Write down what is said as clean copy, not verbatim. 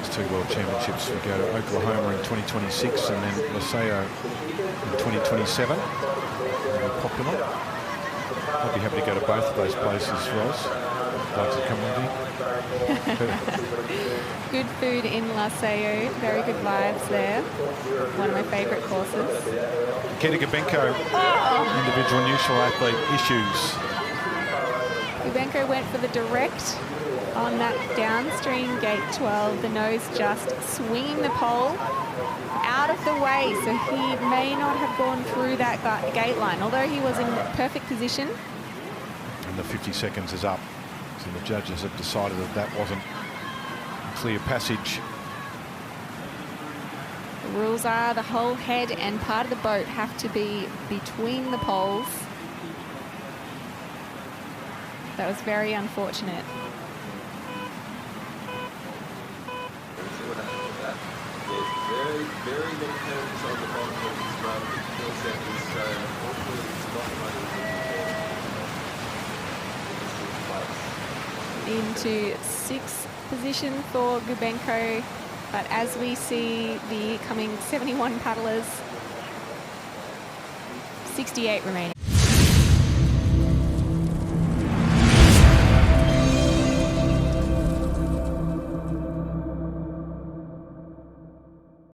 next two World Championships. We go to Oklahoma in 2026 and then Laseo in 2027. Very popular. I'd be happy to go to both of those places, Ros. Like to come with you. Good food in Laseo. Very good vibes there. One of my favourite courses. Nikita Gubenko, individual neutral athlete issues. Gubenko went for the direct on that downstream gate 12. The nose just swinging the pole out of the way, so he may not have gone through that gate line, although he was in perfect position. And the 50 seconds is up. So the judges have decided that that wasn't clear passage. The rules are the whole head and part of the boat have to be between the poles. That was very unfortunate. Very, very many curves on the bottom of this run. 4 seconds, so hopefully it's not running Into 6th position for Gubenko, but as we see the coming 71 paddlers, 68 remaining.